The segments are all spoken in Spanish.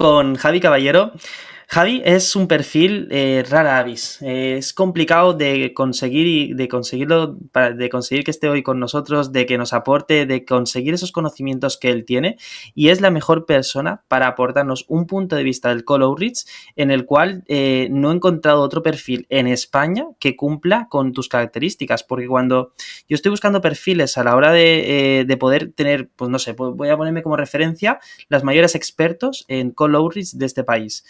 con Javi Caballero. Javi es un perfil rara avis. Es complicado de conseguir y de conseguirlo, de conseguir que esté hoy con nosotros, de que nos aporte, de conseguir esos conocimientos que él tiene, y es la mejor persona para aportarnos un punto de vista del Cold Outreach en el cual no he encontrado otro perfil en España que cumpla con tus características, porque cuando yo estoy buscando perfiles a la hora de poder tener, pues no sé, voy a ponerme como referencia las mayores expertos en Cold Outreach de este país.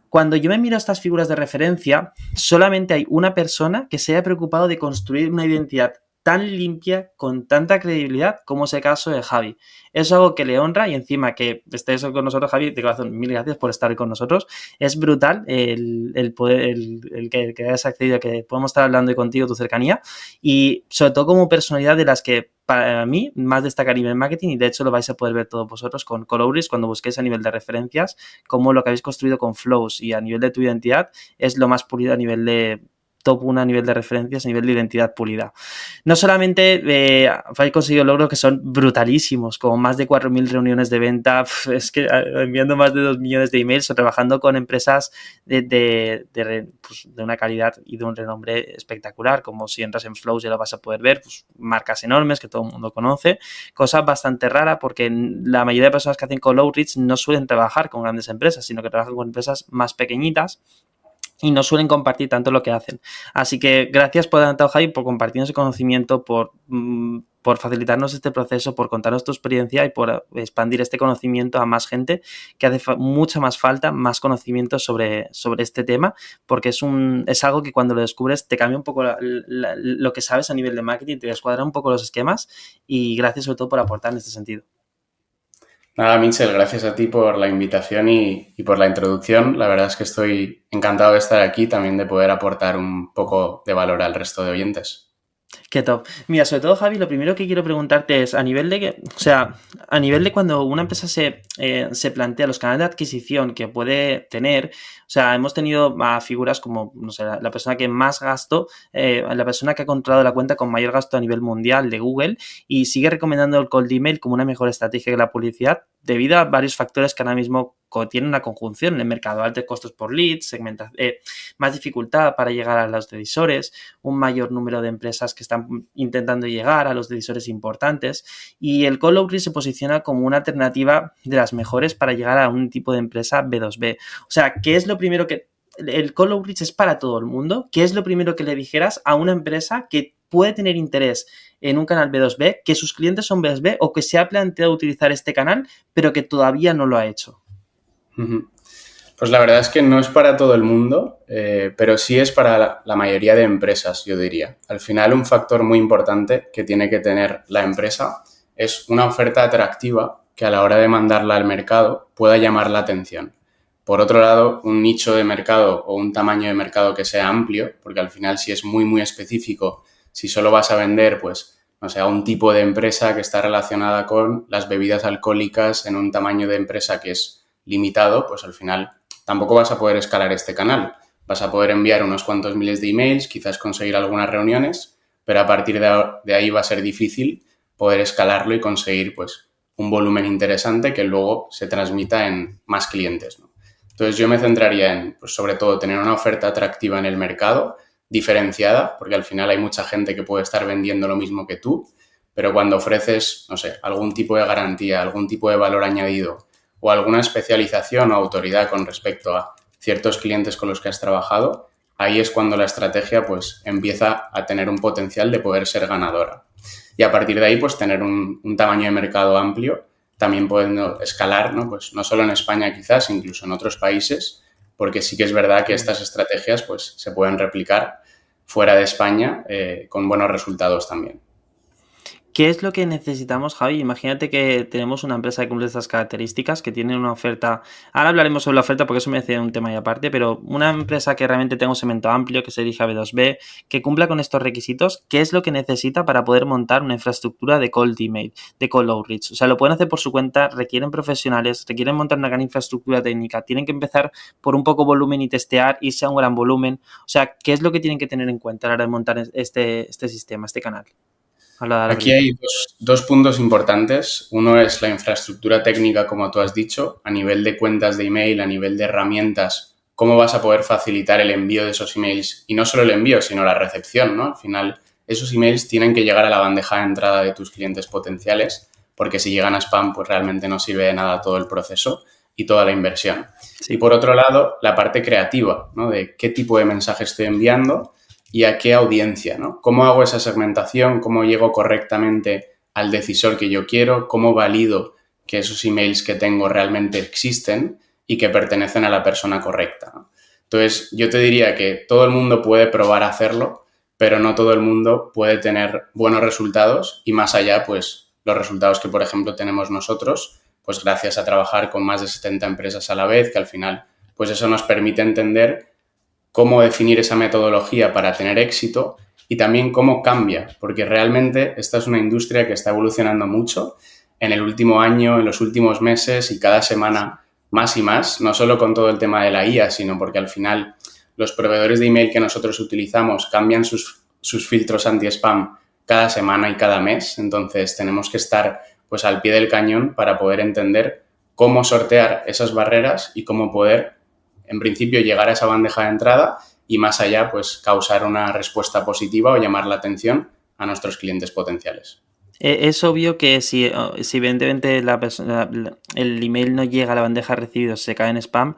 Cuando yo me miro a estas figuras de referencia, solamente hay una persona que se haya preocupado de construir una identidad tan limpia, con tanta credibilidad, como es el caso de Javi. Es algo que le honra, y encima que estés con nosotros, Javi, de corazón, mil gracias por estar con nosotros. Es brutal el poder, que hayas accedido, que podemos estar hablando y contigo, tu cercanía, y sobre todo como personalidad de las que para mí más destaca a nivel marketing, y de hecho lo vais a poder ver todos vosotros con Colauris cuando busquéis a nivel de referencias, como lo que habéis construido con Flows, y a nivel de tu identidad es lo más pulido a nivel de top 1, a nivel de referencias, a nivel de identidad pulida. No solamente habéis conseguido logros que son brutalísimos, como más de 4.000 reuniones de venta, es que enviando más de 2 millones de emails o trabajando con empresas pues, de una calidad y de un renombre espectacular, como si entras en Flows ya lo vas a poder ver, pues, marcas enormes que todo el mundo conoce, cosa bastante rara porque la mayoría de personas que hacen Cold Outreach no suelen trabajar con grandes empresas, sino que trabajan con empresas más pequeñitas y no suelen compartir tanto lo que hacen. Así que gracias por adelantado, Javi, por compartirnos ese conocimiento, por facilitarnos este proceso, por contarnos tu experiencia y por expandir este conocimiento a más gente, que hace mucha más falta, más conocimiento sobre este tema, porque es algo que cuando lo descubres te cambia un poco lo que sabes a nivel de marketing, te descuadra un poco los esquemas, y gracias sobre todo por aportar en este sentido. Nada, Michel, gracias a ti por la invitación y por la introducción. La verdad es que estoy encantado de estar aquí, también de poder aportar un poco de valor al resto de oyentes. Qué top. Mira, sobre todo, Javi, lo primero que quiero preguntarte es a nivel de que, o sea, a nivel de cuando una empresa se plantea los canales de adquisición que puede tener, o sea, hemos tenido a figuras como, no sé, la persona que más gasto, la persona que ha controlado la cuenta con mayor gasto a nivel mundial de Google, y sigue recomendando el cold email como una mejor estrategia que la publicidad, debido a varios factores que ahora mismo tienen una conjunción en el mercado: altos costos por leads, más dificultad para llegar a los decisores, un mayor número de empresas que están intentando llegar a los decisores importantes, y el Cold Outreach se posiciona como una alternativa de las mejores para llegar a un tipo de empresa B2B. O sea, ¿qué es lo primero que... ¿El Cold Outreach es para todo el mundo? ¿Qué es lo primero que le dijeras a una empresa que puede tener interés en un canal B2B, que sus clientes son B2B o que se ha planteado utilizar este canal, pero que todavía no lo ha hecho? Pues la verdad es que no es para todo el mundo, pero sí es para la mayoría de empresas, yo diría. Al final, un factor muy importante que tiene que tener la empresa es una oferta atractiva que a la hora de mandarla al mercado pueda llamar la atención. Por otro lado, un nicho de mercado o un tamaño de mercado que sea amplio, porque al final si es muy, muy específico, si solo vas a vender, pues, no sé, a un tipo de empresa que está relacionada con las bebidas alcohólicas en un tamaño de empresa que es limitado, pues al final tampoco vas a poder escalar este canal. Vas a poder enviar unos cuantos miles de emails, quizás conseguir algunas reuniones, pero a partir de ahí va a ser difícil poder escalarlo y conseguir pues un volumen interesante que luego se transmita en más clientes, ¿no? Entonces yo me centraría en, pues, sobre todo, tener una oferta atractiva en el mercado, diferenciada, porque al final hay mucha gente que puede estar vendiendo lo mismo que tú, pero cuando ofreces, no sé, algún tipo de garantía, algún tipo de valor añadido o alguna especialización o autoridad con respecto a ciertos clientes con los que has trabajado, ahí es cuando la estrategia pues empieza a tener un potencial de poder ser ganadora. Y a partir de ahí pues tener un tamaño de mercado amplio, también pudiendo escalar, ¿no? Pues no solo en España quizás, incluso en otros países, porque sí que es verdad que estas estrategias pues se pueden replicar fuera de España con buenos resultados también. ¿Qué es lo que necesitamos, Javi? Imagínate que tenemos una empresa que cumple estas características, que tiene una oferta. Ahora hablaremos sobre la oferta porque eso merece un tema y aparte, pero una empresa que realmente tenga un segmento amplio, que se dirija a B2B, que cumpla con estos requisitos. ¿Qué es lo que necesita para poder montar una infraestructura de cold email, de cold outreach? O sea, lo pueden hacer por su cuenta, requieren profesionales, requieren montar una gran infraestructura técnica, tienen que empezar por un poco volumen y testear, irse a un gran volumen. O sea, ¿qué es lo que tienen que tener en cuenta a la hora de montar este sistema, este canal? Habla Aquí hay dos puntos importantes. Uno es la infraestructura técnica, como tú has dicho, a nivel de cuentas de email, a nivel de herramientas, cómo vas a poder facilitar el envío de esos emails y no solo el envío, sino la recepción, ¿no? Al final, esos emails tienen que llegar a la bandeja de entrada de tus clientes potenciales, porque si llegan a spam, pues realmente no sirve de nada todo el proceso y toda la inversión. Y Sí. por otro lado, la parte creativa, ¿no? De qué tipo de mensaje estoy enviando y a qué audiencia, ¿no? ¿Cómo hago esa segmentación? ¿Cómo llego correctamente al decisor que yo quiero? ¿Cómo valido que esos emails que tengo realmente existen y que pertenecen a la persona correcta, ¿no? Entonces, yo te diría que todo el mundo puede probar a hacerlo, pero no todo el mundo puede tener buenos resultados y más allá, pues, los resultados que, por ejemplo, tenemos nosotros, pues gracias a trabajar con más de 70 empresas a la vez, que al final, pues eso nos permite entender cómo definir esa metodología para tener éxito y también cómo cambia, porque realmente esta es una industria que está evolucionando mucho en el último año, en los últimos meses y cada semana más y más, no solo con todo el tema de la IA, sino porque al final los proveedores de email que nosotros utilizamos cambian sus filtros anti-spam cada semana y cada mes, entonces tenemos que estar pues al pie del cañón para poder entender cómo sortear esas barreras y cómo poder en principio llegar a esa bandeja de entrada y más allá, pues causar una respuesta positiva o llamar la atención a nuestros clientes potenciales. Es obvio que si evidentemente el email no llega a la bandeja de recibidos, se cae en spam,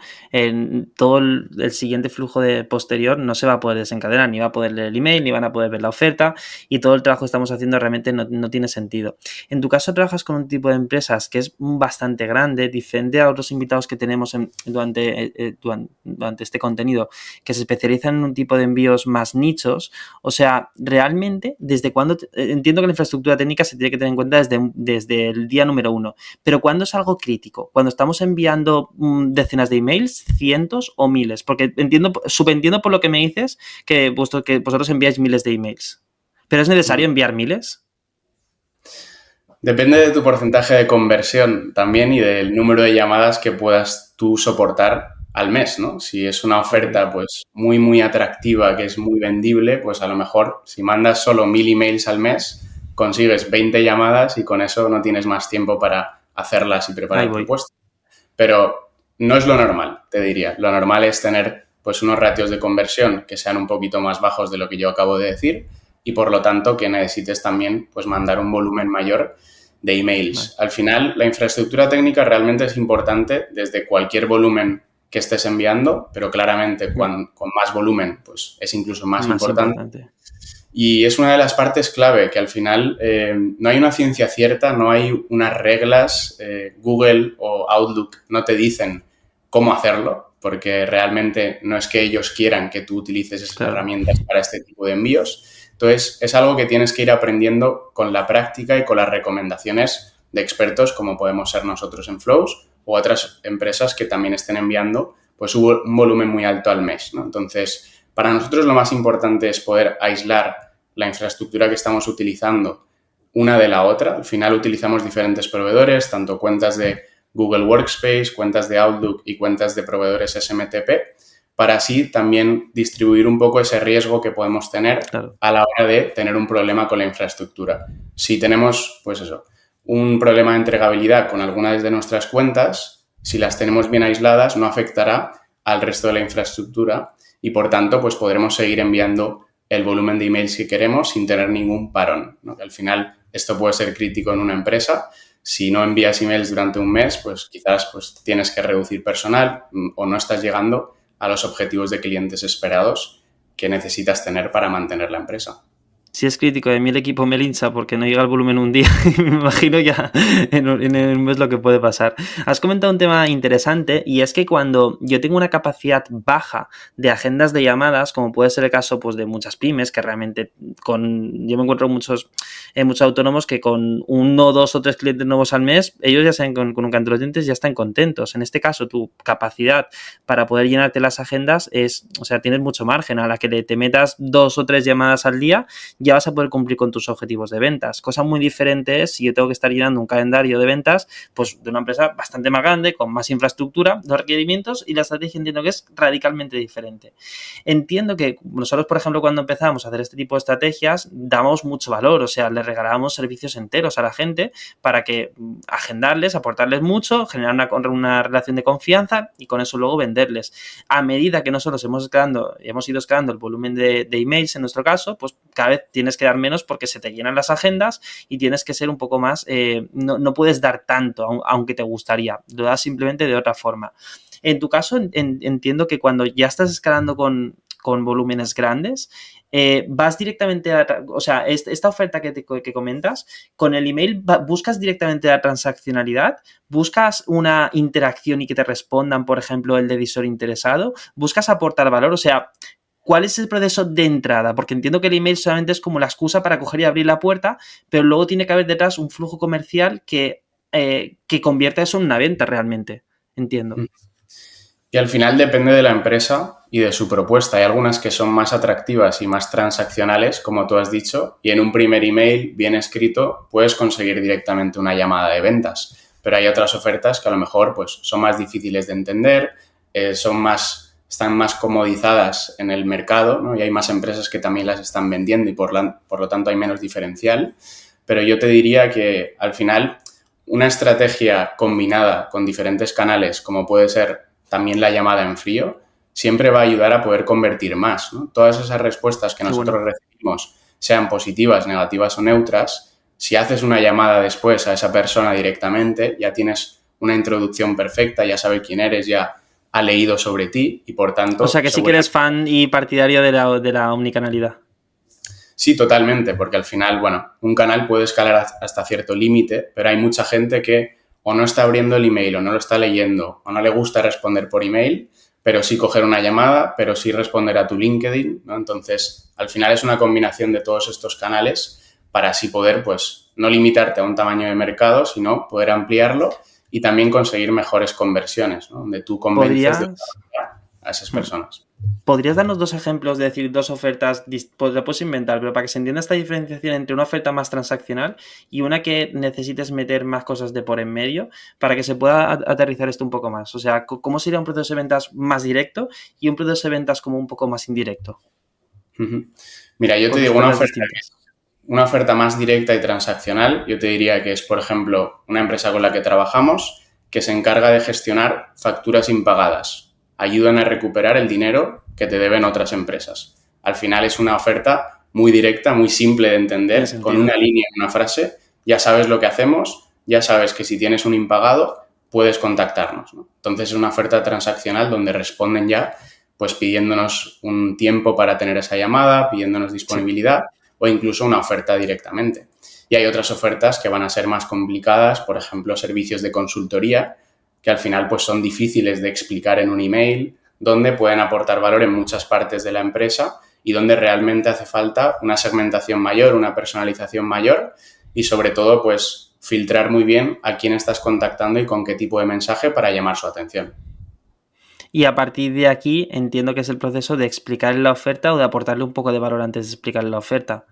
todo el siguiente flujo de posterior no se va a poder desencadenar, ni va a poder leer el email, ni van a poder ver la oferta y todo el trabajo que estamos haciendo realmente no tiene sentido. En tu caso trabajas con un tipo de empresas que es bastante grande, diferente a otros invitados que tenemos durante este contenido, que se especializan en un tipo de envíos más nichos. O sea, realmente, ¿desde cuándo? Entiendo que la infraestructura técnica se tiene que tener en cuenta desde el día número 1. Pero ¿cuándo es algo crítico? Cuando estamos enviando decenas de emails, cientos o miles. Porque subentiendo por lo que me dices que vosotros enviáis miles de emails. ¿Pero es necesario enviar miles? Depende de tu porcentaje de conversión también y del número de llamadas que puedas tú soportar al mes, ¿no? Si es una oferta pues muy, muy atractiva, que es muy vendible, pues a lo mejor si mandas solo 1000 emails al mes, consigues 20 llamadas y con eso no tienes más tiempo para hacerlas y Ahí preparar voy. propuestas. Pero no es lo normal, te diría. Lo normal es tener pues unos ratios de conversión que sean un poquito más bajos de lo que yo acabo de decir y por lo tanto que necesites también pues mandar un volumen mayor de emails. Vale. Al final, la infraestructura técnica realmente es importante desde cualquier volumen que estés enviando, pero claramente con más volumen pues es incluso más importante. Y es una de las partes clave, que al final no hay una ciencia cierta, no hay unas reglas, Google o Outlook no te dicen cómo hacerlo, porque realmente no es que ellos quieran que tú utilices esas herramientas para este tipo de envíos. Entonces, es algo que tienes que ir aprendiendo con la práctica y con las recomendaciones de expertos como podemos ser nosotros en Flows o otras empresas que también estén enviando pues un volumen muy alto al mes, ¿no? Entonces, para nosotros lo más importante es poder aislar la infraestructura que estamos utilizando una de la otra. Al final utilizamos diferentes proveedores, tanto cuentas de Google Workspace, cuentas de Outlook y cuentas de proveedores SMTP, para así también distribuir un poco ese riesgo que podemos tener a la hora de tener un problema con la infraestructura. Si tenemos, pues eso, un problema de entregabilidad con algunas de nuestras cuentas, si las tenemos bien aisladas, no afectará al resto de la infraestructura y, por tanto, pues podremos seguir enviando el volumen de emails que queremos sin tener ningún parón, ¿no? Que al final esto puede ser crítico en una empresa. Si no envías emails durante un mes, pues quizás pues, tienes que reducir personal o no estás llegando a los objetivos de clientes esperados que necesitas tener para mantener la empresa. Si es crítico de mí el equipo me lincha porque no llega al volumen un día, me imagino ya en un mes lo que puede pasar. Has comentado un tema interesante y es que cuando yo tengo una capacidad baja de agendas de llamadas, como puede ser el caso pues, de muchas pymes, que realmente yo me encuentro muchos autónomos que con 1, 2 o 3 clientes nuevos al mes, ellos ya saben con un canto de los dientes ya están contentos. En este caso, tu capacidad para poder llenarte las agendas tienes mucho margen. A la que te metas 2 o 3 llamadas al día, ya vas a poder cumplir con tus objetivos de ventas. Cosa muy diferente es si yo tengo que estar llenando un calendario de ventas, pues de una empresa bastante más grande, con más infraestructura, los requerimientos y la estrategia entiendo que es radicalmente diferente. Entiendo que nosotros, por ejemplo, cuando empezamos a hacer este tipo de estrategias, damos mucho valor, o sea, le regalábamos servicios enteros a la gente para que agendarles, aportarles mucho, generar una relación de confianza y con eso luego venderles. A medida que nosotros hemos ido escalando el volumen de emails en nuestro caso, pues cada vez tienes que dar menos porque se te llenan las agendas y tienes que ser un poco más, no puedes dar tanto, aunque te gustaría, lo das simplemente de otra forma. En tu caso, entiendo que cuando ya estás escalando con volúmenes grandes, vas directamente o sea, esta oferta que comentas, con el email buscas directamente la transaccionalidad, buscas una interacción y que te respondan, por ejemplo, el decisor interesado, buscas aportar valor, o sea, ¿cuál es el proceso de entrada? Porque entiendo que el email solamente es como la excusa para coger y abrir la puerta, pero luego tiene que haber detrás un flujo comercial que convierta eso en una venta realmente, entiendo. Y al final depende de la empresa y de su propuesta. Hay algunas que son más atractivas y más transaccionales, como tú has dicho, y en un primer email bien escrito puedes conseguir directamente una llamada de ventas. Pero hay otras ofertas que a lo mejor pues, son más difíciles de entender, están más comodizadas en el mercado, ¿no? Y hay más empresas que también las están vendiendo y por lo tanto hay menos diferencial. Pero yo te diría que al final una estrategia combinada con diferentes canales, como puede ser también la llamada en frío, siempre va a ayudar a poder convertir más, ¿no? Todas esas respuestas que nosotros recibimos, sean positivas, negativas o neutras, si haces una llamada después a esa persona directamente, ya tienes una introducción perfecta, ya sabe quién eres, ya ha leído sobre ti y por tanto... O sea que sí que eres fan y partidario de la omnicanalidad. Sí, totalmente, porque al final, bueno, un canal puede escalar hasta cierto límite, pero hay mucha gente que o no está abriendo el email o no lo está leyendo o no le gusta responder por email, pero sí coger una llamada, pero sí responder a tu LinkedIn, ¿no? Entonces, al final es una combinación de todos estos canales para así poder, pues, no limitarte a un tamaño de mercado, sino poder ampliarlo y también conseguir mejores conversiones, ¿no? Donde tú convences a esas personas. ¿Podrías darnos dos ejemplos, de decir, dos ofertas, pues lo puedes inventar, pero para que se entienda esta diferenciación entre una oferta más transaccional y una que necesites meter más cosas de por en medio para que se pueda aterrizar esto un poco más? O sea, ¿cómo sería un proceso de ventas más directo y un proceso de ventas como un poco más indirecto? Mira, yo te digo una oferta más directa y transaccional, yo te diría que es, por ejemplo, una empresa con la que trabajamos que se encarga de gestionar facturas impagadas. Ayudan a recuperar el dinero que te deben otras empresas. Al final es una oferta muy directa, muy simple de entender, con una línea y una frase. Ya sabes lo que hacemos, ya sabes que si tienes un impagado puedes contactarnos, ¿no? Entonces es una oferta transaccional donde responden ya pues pidiéndonos un tiempo para tener esa llamada, pidiéndonos disponibilidad o incluso una oferta directamente. Y hay otras ofertas que van a ser más complicadas, por ejemplo, servicios de consultoría, que al final pues son difíciles de explicar en un email, donde pueden aportar valor en muchas partes de la empresa y donde realmente hace falta una segmentación mayor, una personalización mayor y sobre todo pues filtrar muy bien a quién estás contactando y con qué tipo de mensaje para llamar su atención. Y a partir de aquí entiendo que es el proceso de explicarle la oferta o de aportarle un poco de valor antes de explicarle la oferta.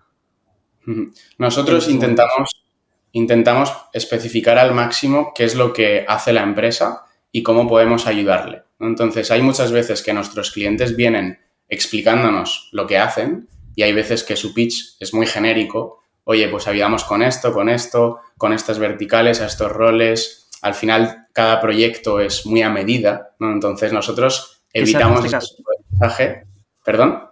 Nosotros intentamos especificar al máximo qué es lo que hace la empresa y cómo podemos ayudarle. Entonces, hay muchas veces que nuestros clientes vienen explicándonos lo que hacen y hay veces que su pitch es muy genérico. Oye, pues ayudamos con esto, con estas verticales, a estos roles. Al final, cada proyecto es muy a medida, ¿no? Entonces, nosotros evitamos este tipo de mensaje. ¿Perdón?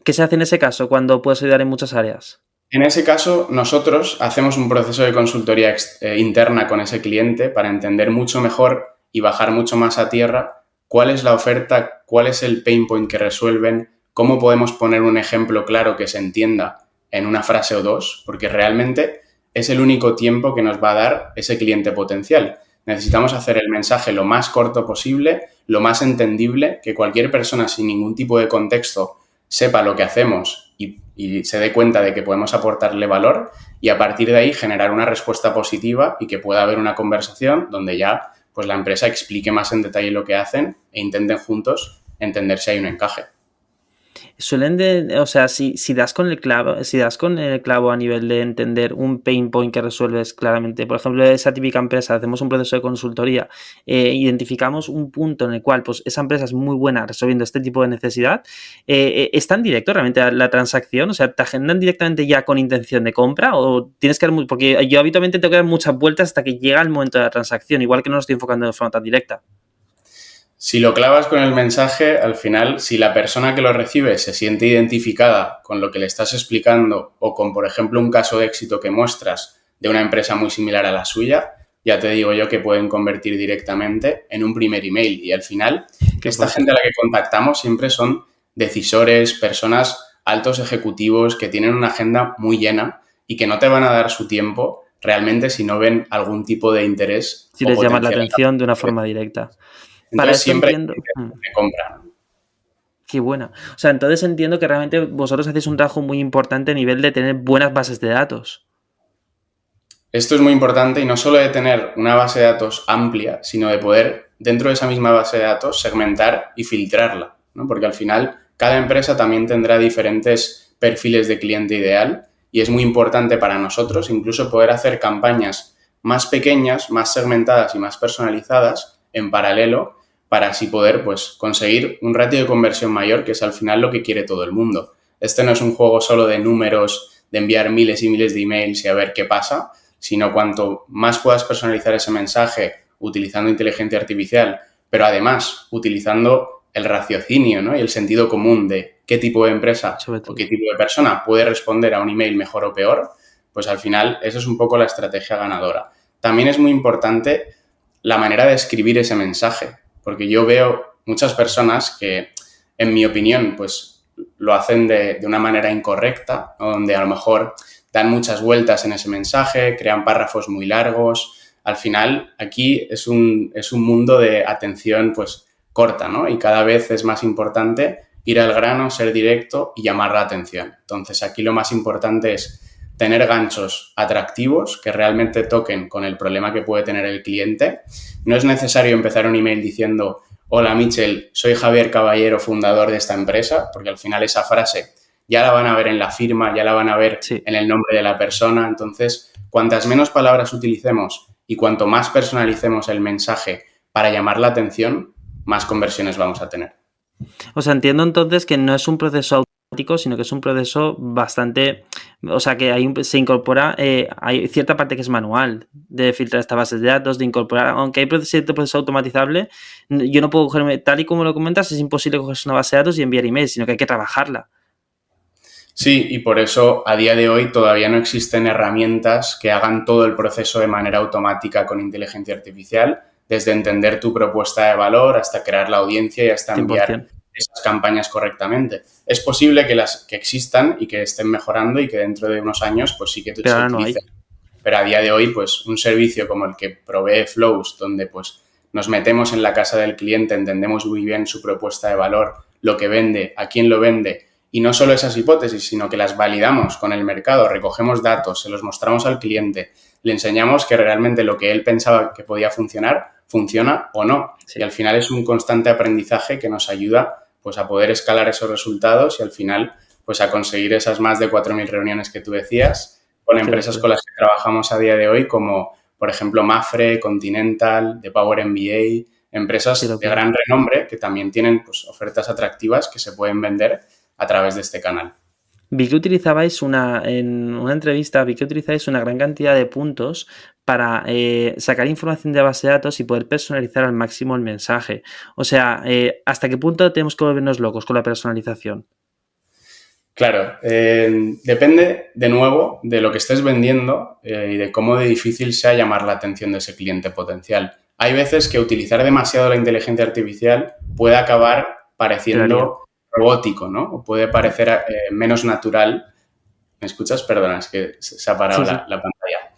¿Qué se hace en ese caso cuando puedes ayudar en muchas áreas? En ese caso, nosotros hacemos un proceso de consultoría interna con ese cliente para entender mucho mejor y bajar mucho más a tierra cuál es la oferta, cuál es el pain point que resuelven, cómo podemos poner un ejemplo claro que se entienda en una frase o dos, porque realmente es el único tiempo que nos va a dar ese cliente potencial. Necesitamos hacer el mensaje lo más corto posible, lo más entendible, que cualquier persona sin ningún tipo de contexto sepa lo que hacemos y se dé cuenta de que podemos aportarle valor y a partir de ahí generar una respuesta positiva y que pueda haber una conversación donde ya pues la empresa explique más en detalle lo que hacen e intenten juntos entender si hay un encaje. O sea, si das con el clavo, si das con el clavo a nivel de entender un pain point que resuelves claramente, por ejemplo, esa típica empresa, hacemos un proceso de consultoría, identificamos un punto en el cual pues esa empresa es muy buena resolviendo este tipo de necesidad, ¿es tan directo realmente la transacción? O sea, ¿te agendan directamente ya con intención de compra o tienes que dar porque yo habitualmente tengo que dar muchas vueltas hasta que llega el momento de la transacción, igual que no lo estoy enfocando de forma tan directa? Si lo clavas con el mensaje, al final, si la persona que lo recibe se siente identificada con lo que le estás explicando o con, por ejemplo, un caso de éxito que muestras de una empresa muy similar a la suya, ya te digo yo que pueden convertir directamente en un primer email. Y al final, esta gente a la que contactamos siempre son decisores, personas, altos ejecutivos que tienen una agenda muy llena y que no te van a dar su tiempo realmente si no ven algún tipo de interés Si o les llamas la potencial. atención de una forma directa. Para Entonces, esto siempre hay entiendo. gente que compra, ¿no? Qué buena. O sea, entonces entiendo que realmente vosotros hacéis un trabajo muy importante a nivel de tener buenas bases de datos. Esto es muy importante y no solo de tener una base de datos amplia, sino de poder, dentro de esa misma base de datos, segmentar y filtrarla, ¿no? Porque al final cada empresa también tendrá diferentes perfiles de cliente ideal y es muy importante para nosotros incluso poder hacer campañas más pequeñas, más segmentadas y más personalizadas en paralelo para así poder pues, conseguir un ratio de conversión mayor, que es al final lo que quiere todo el mundo. Este no es un juego solo de números, de enviar miles y miles de emails y a ver qué pasa, sino cuanto más puedas personalizar ese mensaje utilizando inteligencia artificial, pero además utilizando el raciocinio, ¿no? Y el sentido común de qué tipo de empresa Sobre o todo. qué tipo de persona puede responder a un email mejor o peor, pues al final eso es un poco la estrategia ganadora. También es muy importante la manera de escribir ese mensaje, porque yo veo muchas personas que, en mi opinión, pues lo hacen de una manera incorrecta, ¿no? Donde a lo mejor dan muchas vueltas en ese mensaje, crean párrafos muy largos. Al final, aquí es un mundo de atención pues corta, ¿no? Y cada vez es más importante ir al grano, ser directo y llamar la atención. Entonces, aquí lo más importante es tener ganchos atractivos que realmente toquen con el problema que puede tener el cliente. No es necesario empezar un email diciendo: hola Michel, soy Javier Caballero, fundador de esta empresa, porque al final esa frase ya la van a ver en la firma, ya la van a ver Sí. en el nombre de la persona. Entonces, cuantas menos palabras utilicemos y cuanto más personalicemos el mensaje para llamar la atención, más conversiones vamos a tener. O sea, entiendo entonces que no es un proceso automático, sino que es un proceso bastante. O sea, que se incorpora. Hay cierta parte que es manual de filtrar estas bases de datos, de incorporar. Aunque hay cierto proceso automatizable, yo no puedo cogerme. Tal y como lo comentas, es imposible cogerse una base de datos y enviar emails, sino que hay que trabajarla. Sí, y por eso a día de hoy todavía no existen herramientas que hagan todo el proceso de manera automática con inteligencia artificial, desde entender tu propuesta de valor hasta crear la audiencia y hasta enviar 100%. esas campañas correctamente. Es posible que las que existan y que estén mejorando y que dentro de unos años pues sí que Pero se ahora no hay. utilicen. Pero a día de hoy, pues un servicio como el que provee Flows, donde pues nos metemos en la casa del cliente, entendemos muy bien su propuesta de valor, lo que vende, a quién lo vende, y no solo esas hipótesis, sino que las validamos con el mercado, recogemos datos, se los mostramos al cliente, le enseñamos que realmente lo que él pensaba que podía funcionar, funciona o no. Sí. Y al final es un constante aprendizaje que nos ayuda pues a poder escalar esos resultados y al final pues a conseguir esas más de 4.000 reuniones que tú decías con empresas con las que trabajamos a día de hoy, como por ejemplo Mafre, Continental, The Power MBA, empresas de gran renombre que también tienen pues, ofertas atractivas que se pueden vender a través de este canal. Vi que utilizabais en una entrevista, vi que utilizáis una gran cantidad de puntos para sacar información de base de datos y poder personalizar al máximo el mensaje. O sea, ¿hasta qué punto tenemos que volvernos locos con la personalización? Claro, depende de nuevo de lo que estés vendiendo y de cómo de difícil sea llamar la atención de ese cliente potencial. Hay veces que utilizar demasiado la inteligencia artificial puede acabar pareciendo robótico, ¿no? O puede parecer menos natural. ¿Me escuchas? Perdona, es que se ha parado Sí. la pantalla.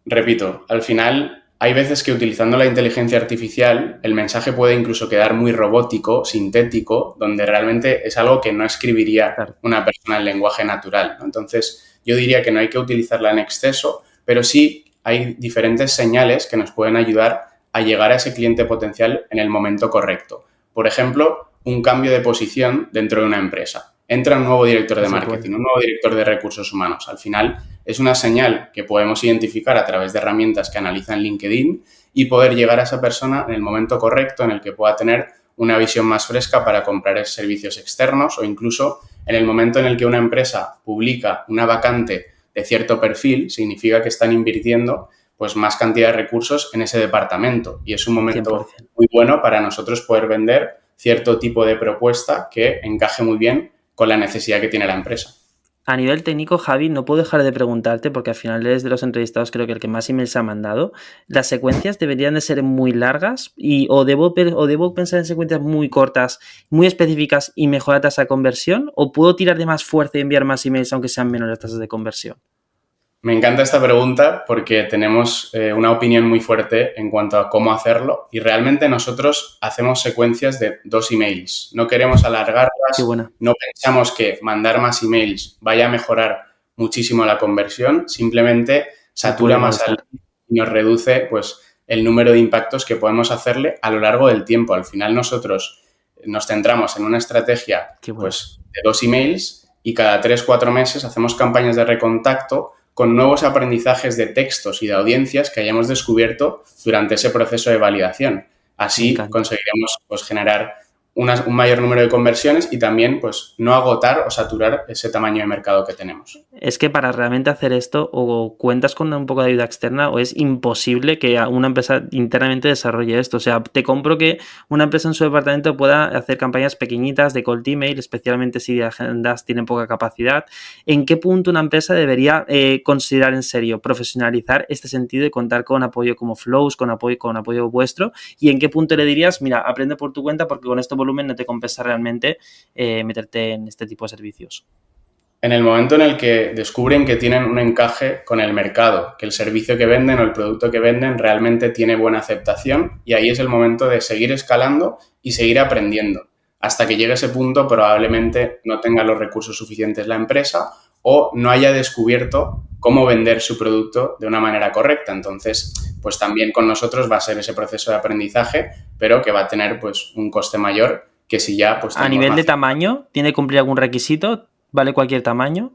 Repito, al final hay veces que utilizando la inteligencia artificial el mensaje puede incluso quedar muy robótico, sintético, donde realmente es algo que no escribiría una persona en lenguaje natural, ¿no? Entonces, yo diría que no hay que utilizarla en exceso, pero sí hay diferentes señales que nos pueden ayudar a llegar a ese cliente potencial en el momento correcto. Por ejemplo, un cambio de posición dentro de una empresa. Entra un nuevo director de marketing, un nuevo director de recursos humanos. Al final es una señal que podemos identificar a través de herramientas que analizan LinkedIn y poder llegar a esa persona en el momento correcto en el que pueda tener una visión más fresca para comprar servicios externos o incluso en el momento en el que una empresa publica una vacante de cierto perfil, significa que están invirtiendo pues más cantidad de recursos en ese departamento y es un momento 100%. muy bueno para nosotros poder vender cierto tipo de propuesta que encaje muy bien con la necesidad que tiene la empresa. A nivel técnico, Javi, no puedo dejar de preguntarte, porque al final eres de los entrevistados creo que el que más emails ha mandado. ¿Las secuencias deberían de ser muy largas o debo pensar en secuencias muy cortas, muy específicas y mejorar tasa de conversión? ¿O puedo tirar de más fuerza y enviar más emails aunque sean menores las tasas de conversión? Me encanta esta pregunta porque tenemos una opinión muy fuerte en cuanto a cómo hacerlo y realmente nosotros hacemos secuencias de 2 emails. No queremos Qué alargarlas, buena. no pensamos que mandar más emails vaya a mejorar muchísimo la conversión, simplemente Me puede satura más al molestar. y nos reduce pues, el número de impactos que podemos hacerle a lo largo del tiempo. Al final nosotros nos centramos en una estrategia Qué buena. pues, de 2 emails y cada 3-4 meses hacemos campañas de recontacto con nuevos aprendizajes de textos y de audiencias que hayamos descubierto durante ese proceso de validación. Me Así encanta. conseguiremos pues, generar un mayor número de conversiones y también pues, no agotar o saturar ese tamaño de mercado que tenemos. Es que para realmente hacer esto o cuentas con un poco de ayuda externa o es imposible que una empresa internamente desarrolle esto. O sea, te compro que una empresa en su departamento pueda hacer campañas pequeñitas de cold email, especialmente si de agendas tienen poca capacidad. ¿En qué punto una empresa debería considerar en serio profesionalizar este sentido y contar con apoyo como Flows, con apoyo vuestro? ¿Y en qué punto le dirías, mira, aprende por tu cuenta porque con este volumen no te compensa realmente meterte en este tipo de servicios? En el momento en el que descubren que tienen un encaje con el mercado, que el servicio que venden o el producto que venden realmente tiene buena aceptación y ahí es el momento de seguir escalando y seguir aprendiendo. Hasta que llegue ese punto probablemente no tenga los recursos suficientes la empresa o no haya descubierto cómo vender su producto de una manera correcta. Entonces, pues también con nosotros va a ser ese proceso de aprendizaje, pero que va a tener pues un coste mayor que si ya pues A tenemos nivel de más. tamaño, ¿tiene que cumplir algún requisito? ¿Vale cualquier tamaño?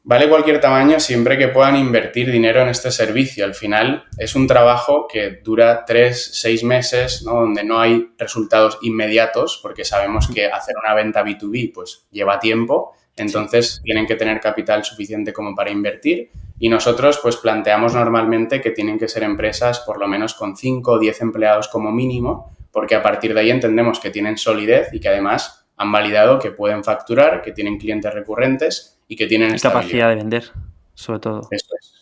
Vale cualquier tamaño siempre que puedan invertir dinero en este servicio. Al final es un trabajo que dura 3-6 meses, ¿no? Donde no hay resultados inmediatos porque sabemos que hacer una venta B2B pues lleva tiempo. Sí. Entonces tienen que tener capital suficiente como para invertir y nosotros pues planteamos normalmente que tienen que ser empresas por lo menos con 5 o 10 empleados como mínimo porque a partir de ahí entendemos que tienen solidez y que además han validado que pueden facturar, que tienen clientes recurrentes y que tienen Y estabilidad. capacidad de vender, sobre todo. Eso es.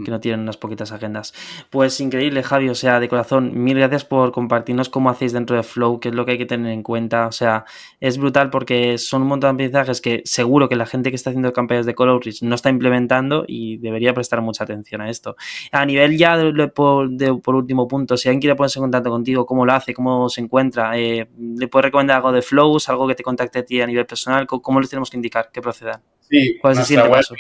Que no tienen unas poquitas agendas. Pues increíble, Javi, o sea, de corazón, mil gracias por compartirnos cómo hacéis dentro de Flow, qué es lo que hay que tener en cuenta, o sea, es brutal porque son un montón de aprendizajes que seguro que la gente que está haciendo campañas de Call Outreach no está implementando y debería prestar mucha atención a esto. A nivel ya por último punto, si alguien quiere ponerse en contacto contigo, cómo lo hace, cómo se encuentra, ¿le puedes recomendar algo de Flows, algo que te contacte a ti a nivel personal? ¿Cómo les tenemos que indicar que procedan? Sí, ¿Cuál es el siguiente paso?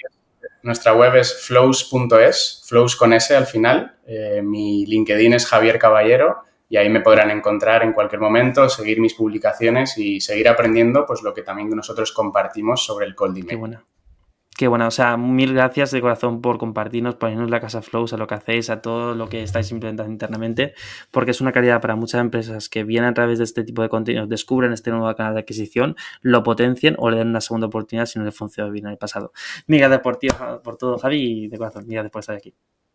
nuestra web es flows.es, flows con S al final. Mi LinkedIn es Javier Caballero y ahí me podrán encontrar en cualquier momento, seguir mis publicaciones y seguir aprendiendo pues lo que también nosotros compartimos sobre el cold Qué email. buena. Qué bueno, o sea, mil gracias de corazón por compartirnos, ponernos la casa Flows a lo que hacéis, a todo lo que estáis implementando internamente, porque es una calidad para muchas empresas que vienen a través de este tipo de contenidos, descubren este nuevo canal de adquisición, lo potencien o le den una segunda oportunidad si no les funcionó bien en el pasado. Mil gracias por ti, por todo, Javi, y de corazón, mil gracias por estar aquí.